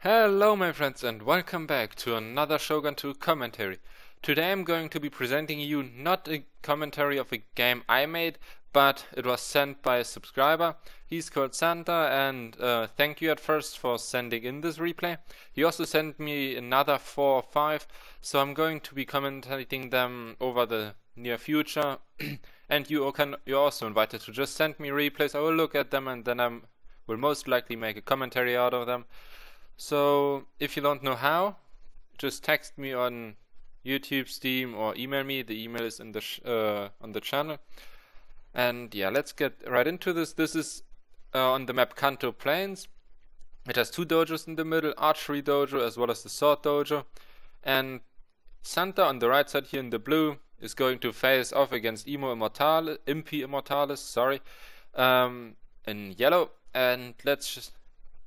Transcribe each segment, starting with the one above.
Hello my friends and welcome back to another Shogun 2 commentary. Today I'm going to be presenting you not a commentary of a game I made, but it was sent by a subscriber. He's called Santa and thank you at first for sending in this replay. He also sent me another 4 or 5, so I'm going to be commentating them over the near future. And you're also invited to just send me replays. I will look at them and then I will most likely make a commentary out of them. So if you don't know how, just text me on YouTube, Steam, or email me. The email is in the on the channel. And yeah, let's get right into this. This is on the map Kanto Plains. It has 2 dojos in the middle, archery dojo as well as the sword dojo. And Santa on the right side here in the blue is going to face off against Impi Immortalis, sorry, in yellow. And let's just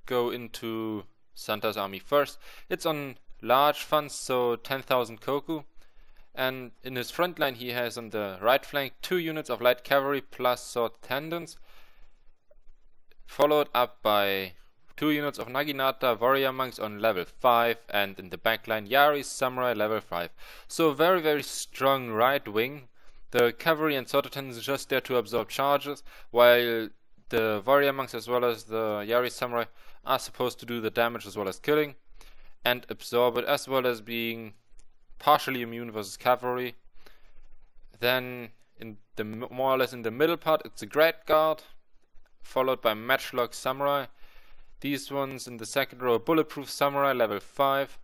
go into Santa's army first. It's on large funds, so 10,000 koku. And in his front line he has on the right flank 2 units of light cavalry plus sword attendants, followed up by 2 units of Naginata warrior monks on level 5, and in the back line Yari samurai level 5. So very very strong right wing. The cavalry and sword attendants just there to absorb charges, while the warrior monks as well as the Yari samurai are supposed to do the damage as well as killing and absorb it, as well as being partially immune versus cavalry. Then in the more or less in the middle part it's a Great Guard, followed by Matchlock Samurai. These ones in the second row, Bulletproof Samurai level 5,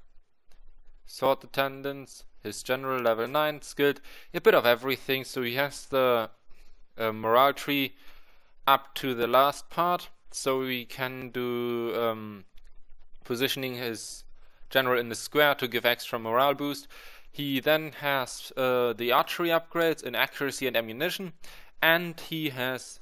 Sword Attendants, his general level 9, skilled, a bit of everything. So he has the morale tree up to the last part, so we can do positioning his general in the square to give extra morale boost. He then has the archery upgrades in accuracy and ammunition, and he has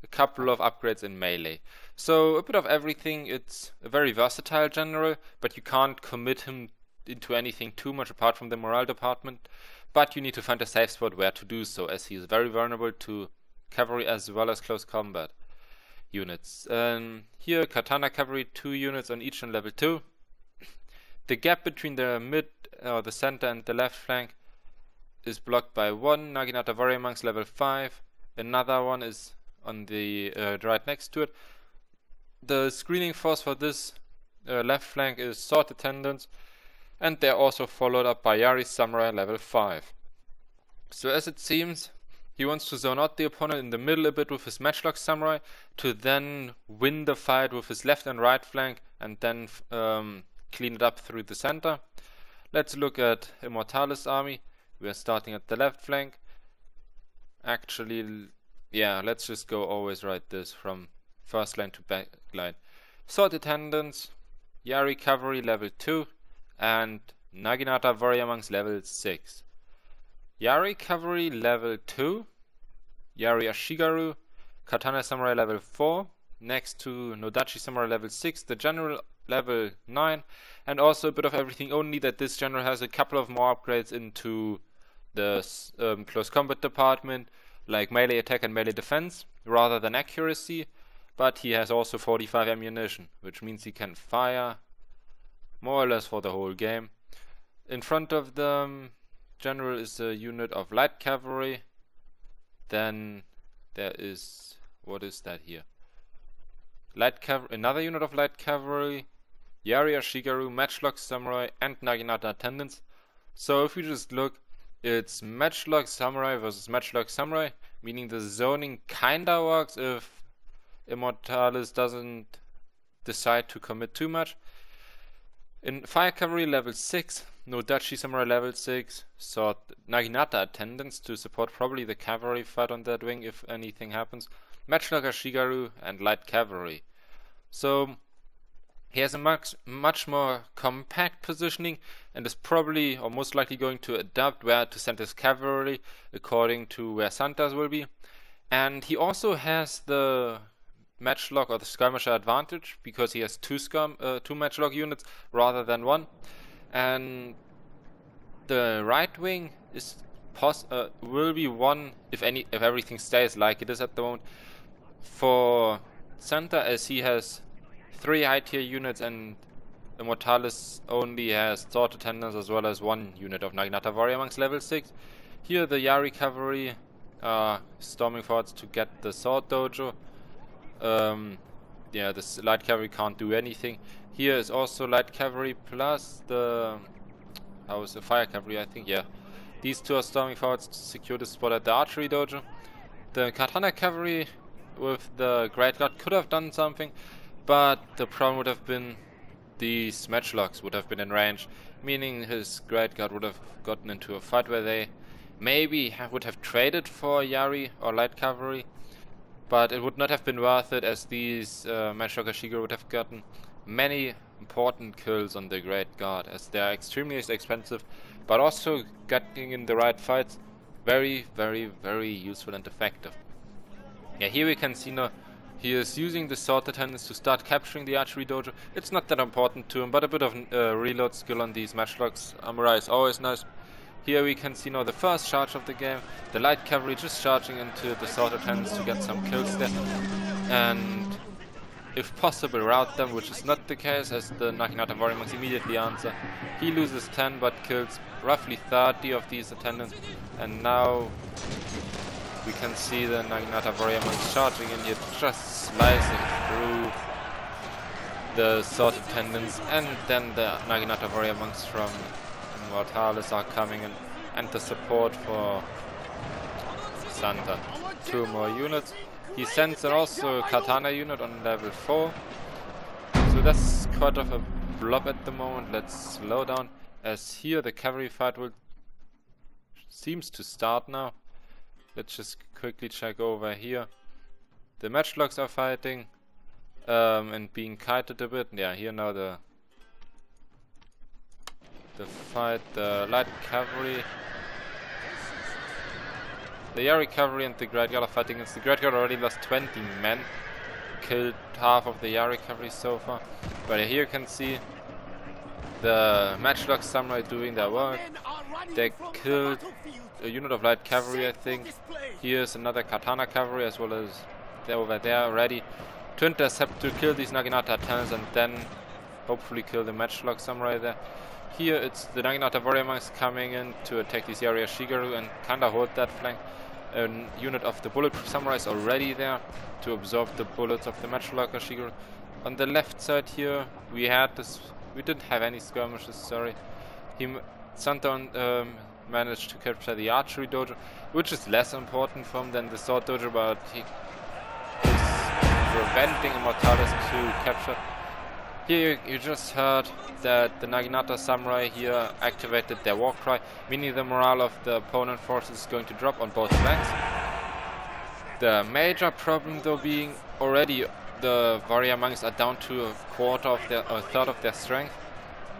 a couple of upgrades in melee. So a bit of everything. It's a very versatile general, but you can't commit him into anything too much apart from the morale department. But you need to find a safe spot where to do so, as he is very vulnerable to cavalry as well as close combat units. Here katana cavalry, 2 units on each on level 2. The gap between the mid or the center and the left flank is blocked by 1 Naginata warrior monks level 5. Another one is on the right next to it. The screening force for this left flank is sword attendants, and they're also followed up by Yari samurai level 5. So as it seems, he wants to zone out the opponent in the middle a bit with his Matchlock Samurai to then win the fight with his left and right flank and then clean it up through the center. Let's look at Immortalis army. We are starting at the left flank. Actually, yeah, let's just go always right this from first line to back line. Sword Attendants, Yari Cavalry level 2 and Naginata Warrior Monks level 6. Yari Cavalry level 2, Yari Ashigaru, Katana Samurai level 4, next to Nodachi Samurai level 6, the general level 9, and also a bit of everything, only that this general has a couple of more upgrades into the close combat department, like melee attack and melee defense, rather than accuracy, but he has also 45 ammunition, which means he can fire more or less for the whole game. In front of the general is a unit of light cavalry. Then there is, what is that here? Another unit of light cavalry, Yari Ashigaru, Matchlock Samurai, and Naginata attendants. So if you just look, it's Matchlock Samurai versus Matchlock Samurai, meaning the zoning kinda works if Immortalis doesn't decide to commit too much. In Fire Cavalry level 6, Nodachi Samurai level 6, Sword Naginata attendants to support probably the cavalry fight on that wing if anything happens, Matchlock Ashigaru, and light cavalry. So he has a much more compact positioning and is probably or most likely going to adapt where to send his cavalry according to where Santa's will be. And he also has the Matchlock or the skirmisher advantage because he has 2 Matchlock units rather than 1. And the right wing is will be 1 if everything stays like it is at the moment for Santa, as he has 3 high tier units and Immortalis only has sword attendants as well as one unit of Naginata Warrior Monks level 6. Here the Yari Cavalry are storming forwards to get the sword dojo. Yeah, the light cavalry can't do anything. Here is also light cavalry plus the fire cavalry, I think. Yeah, these two are storming forwards to secure the spot at the archery dojo. The katana cavalry with the great god could have done something, but the problem would have been these matchlocks would have been in range, meaning his great god would have gotten into a fight where they maybe would have traded for Yari or light cavalry, but it would not have been worth it, as these matchlock Shigeru would have gotten many important kills on the great god, as they are extremely expensive, but also getting in the right fights very, very, very useful and effective. Yeah, here we can see now he is using the sword attendants to start capturing the archery dojo. It's not that important to him, but a bit of reload skill on these matchlocks Amurai is always nice. Here we can see now the first charge of the game, the light cavalry just charging into the sword attendants to get some kills there, and if possible rout them, which is not the case, as the Naginata Warrior Monks immediately answer. He loses 10 but kills roughly 30 of these attendants, and now we can see the Naginata Warrior Monks charging in here, just slicing through the sword attendants, and then the Naginata Warrior Monks from Immortalis are coming in, and the support for Santa. 2 more units. He sends also a katana unit on level 4. So that's quite of a blob at the moment. Let's slow down, as here the cavalry fight seems to start now. Let's just quickly check over here. The matchlocks are fighting and being kited a bit. Yeah, here now the fight, the light cavalry, the Yari cavalry and the Great God are fighting against the Great God. Already lost 20 men, killed half of the Yari cavalry so far. But here you can see the matchlock samurai doing their work. They killed a unit of light cavalry, I think. Here's another katana cavalry, as well as they're over there ready to intercept, to kill these Naginata attendants, and then hopefully kill the matchlock samurai there. Here it's the Naginata Warrior Monks coming in to attack this area Shigeru and kinda hold that flank. A unit of the bulletproof samurai is already there to absorb the bullets of the matchlock Shigeru. On the left side here we didn't have any skirmishes, sorry. Santa managed to capture the archery dojo, which is less important for him than the sword dojo, but he is preventing Immortalis to capture. Here you just heard that the Naginata samurai here activated their war cry, meaning the morale of the opponent forces is going to drop on both flanks. The major problem though being already the warrior monks are down to a third of their strength,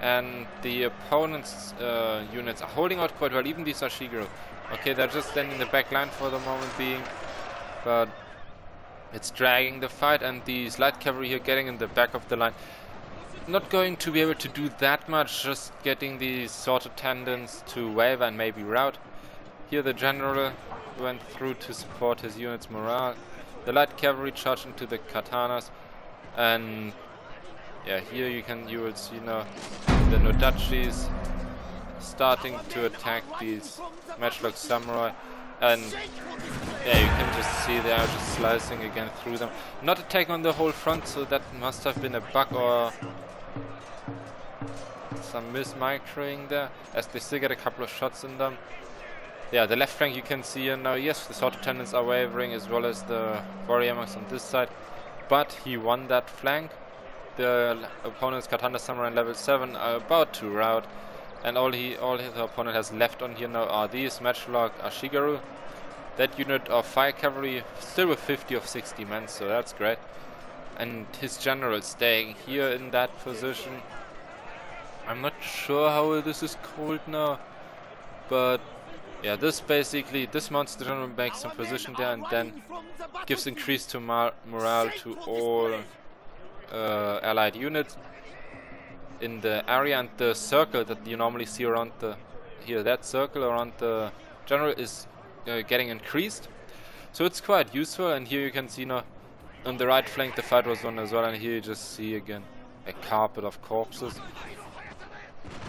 and the opponent's units are holding out quite well, even these Shigeru. Okay, they're just standing in the back line for the moment being, but it's dragging the fight, and these light cavalry here getting in the back of the line. Not going to be able to do that much, just getting these sword attendants to waver and maybe rout. Here the general went through to support his unit's morale. The light cavalry charged into the katanas, and yeah, here you will see now the Nodachis starting to attack these matchlock samurai, and yeah, you can just see they are just slicing again through them. Not attacking on the whole front, so that must have been a bug or some mismicroing there, as they still get a couple of shots in them. Yeah, the left flank you can see here now, yes, the sword attendants are wavering as well as the warrior monks on this side, but he won that flank. The opponent's katana samurai in level 7 are about to rout, and all his opponent has left on here now are these matchlock Shigeru. That unit of fire cavalry still with 50 of 60 men, so that's great. And his general staying here in that position. I'm not sure how this is called now, but yeah, this mounts the general back some position there, and then gives increase to morale to all allied units in the area, and the circle that you normally see around that circle around the general is getting increased, so it's quite useful. And here you can see now on the right flank the fight was won as well, and here you just see again a carpet of corpses.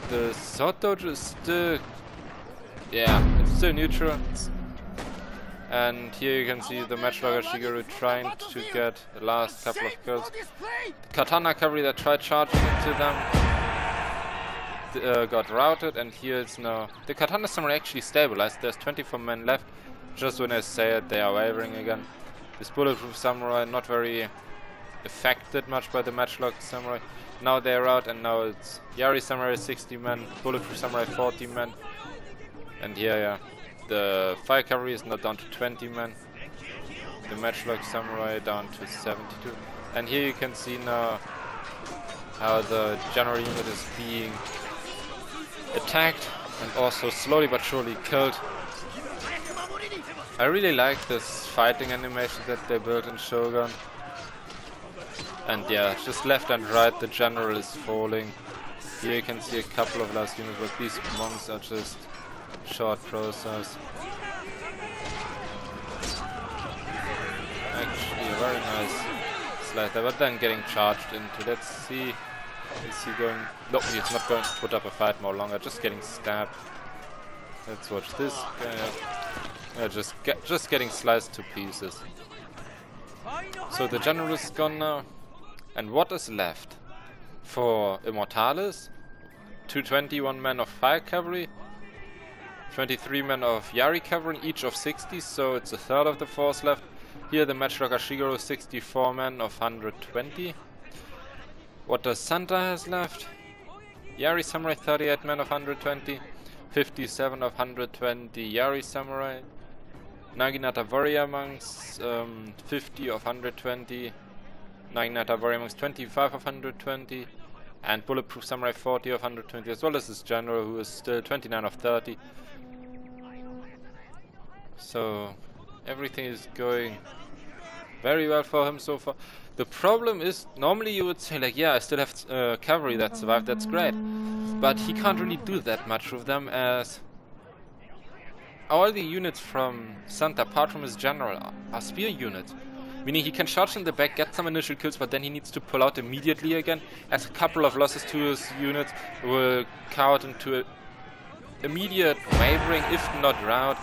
The sword dojo is still, yeah, it's still neutral. And here you can see the matchlogger Shigeru trying to get the last couple of kills. The katana cavalry that tried charging into them got routed, and here it's now the katana samurai actually stabilized. There's 24 men left. Just when I say it, they are wavering again. This bulletproof samurai not very affected much by the matchlock samurai. Now they're out, and now it's Yari samurai 60 men, bulletproof samurai 40 men, and here, yeah, the fire cavalry is now down to 20 men. The matchlock samurai down to 72, and here you can see now how the general unit is being attacked and also slowly but surely killed. I really like this fighting animation that they built in Shogun. And yeah, just left and right the general is falling. Here you can see a couple of last units, but these monks are just short process. Actually a very nice slide there, but then getting charged into. Let's see. Is he going? No, he's not going to put up a fight more longer, just getting stabbed. Let's watch this guy. Yeah, just getting sliced to pieces. So the general is gone now. And what is left? For Immortalis, 221 men of fire cavalry, 23 men of Yari cavalry, each of 60, so it's a third of the force left. Here the matchlogger Shigeru, 64 men of 120. What does Santa has left? Yari samurai, 38 men of 120, 57 of 120 Yari samurai. Naginata warrior monks, 50 of 120. Naginata warrior monks, 25 of 120. And bulletproof samurai, 40 of 120, as well as this general who is still 29 of 30. So everything is going very well for him so far. The problem is, normally you would say like, yeah, I still have cavalry that survived, that's great. But he can't really do that much with them, as all the units from Santa, apart from his general, are spear units. Meaning he can charge in the back, get some initial kills, but then he needs to pull out immediately again, as a couple of losses to his units will count into immediate wavering, if not rout.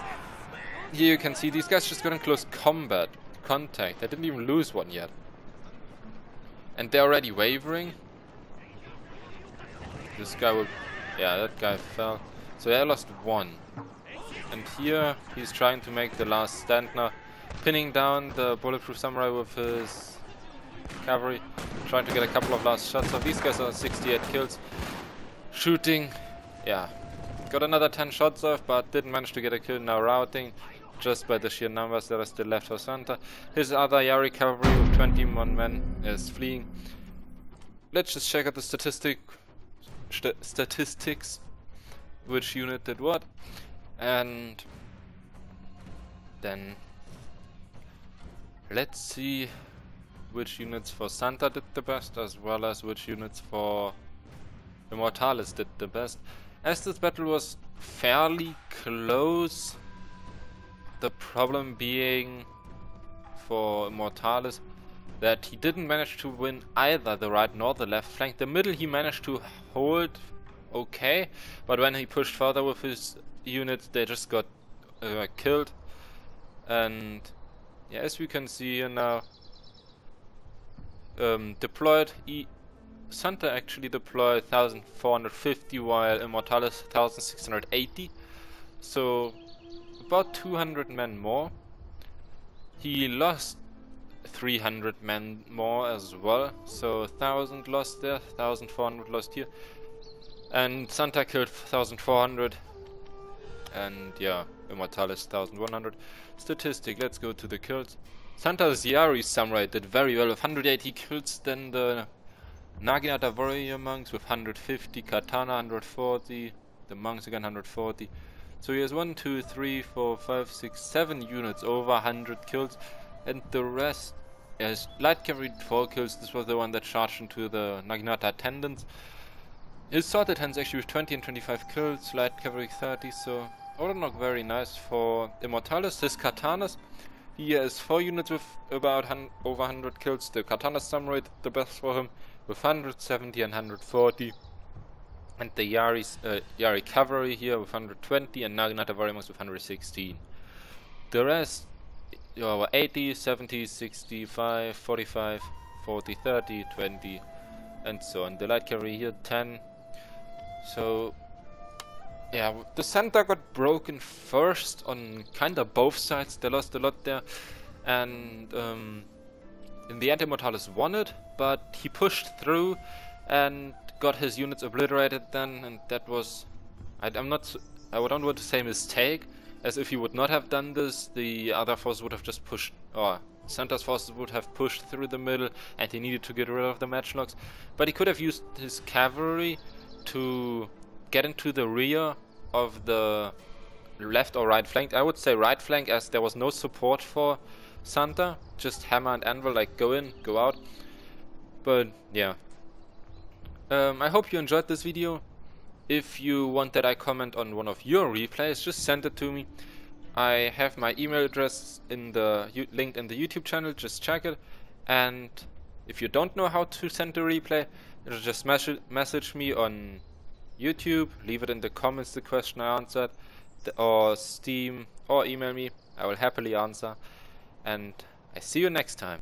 Here you can see these guys just got in close contact. They didn't even lose one yet. And they're already wavering. This guy will... yeah, that guy fell. So they lost one. And here he's trying to make the last stand now. Pinning down the bulletproof samurai with his cavalry. Trying to get a couple of last shots off. These guys are 68 kills. Shooting. Yeah. Got another 10 shots off, but didn't manage to get a kill. Now routing. Just by the sheer numbers that are still left for Santa. His other Yari cavalry with 21 men is fleeing. Let's just check out the statistics. Which unit did what. And then let's see which units for Santa did the best, as well as which units for Immortalis did the best. As this battle was fairly close, the problem being for Immortalis that he didn't manage to win either the right nor the left flank. The middle he managed to hold okay, but when he pushed further with his units, they just got killed. And yeah, as we can see here now, deployed, Santa actually deployed 1450 while Immortalis 1680, so about 200 men more. He lost 300 men more as well, so 1000 lost there, 1400 lost here, and Santa killed 1400, and yeah, Immortalis 1100. Statistic, let's go to the kills. Santa's Yari samurai did very well with 180 kills, then the Naginata warrior monks with 150, Katana 140, the monks again 140. So he has 1, 2, 3, 4, 5, 6, 7 units over 100 kills, and the rest has light cavalry 4 kills. This was the one that charged into the Naginata attendants. His sword attendants actually with 20 and 25 kills, light cavalry 30, so all not very nice for Immortalis. His katanas, he has 4 units with about over 100 kills. The katana samurai did the best for him with 170 and 140. And the Yari Cavalry here with 120 and Naginata Warrior Monks with 116. The rest, 80, 70, 65, 45, 40, 30, 20, and so on. The Light Cavalry here, 10. So, yeah, the center got broken first on kinda both sides. They lost a lot there. And in the end, Immortalis won it, but he pushed through and got his units obliterated then, and that was... I don't want to say mistake, as if he would not have done this, the other forces would have just pushed, or Santa's forces would have pushed through the middle, and he needed to get rid of the matchlocks. But he could have used his cavalry to get into the rear of the left or right flank. I would say right flank, as there was no support for Santa, just hammer and anvil, like go in, go out. But yeah, I hope you enjoyed this video. If you want that I comment on one of your replays, just send it to me. I have my email address in the linked in the YouTube channel, just check it. And if you don't know how to send a replay, just message me on YouTube, leave it in the comments the question I answered, or Steam, or email me. I will happily answer. And I see you next time.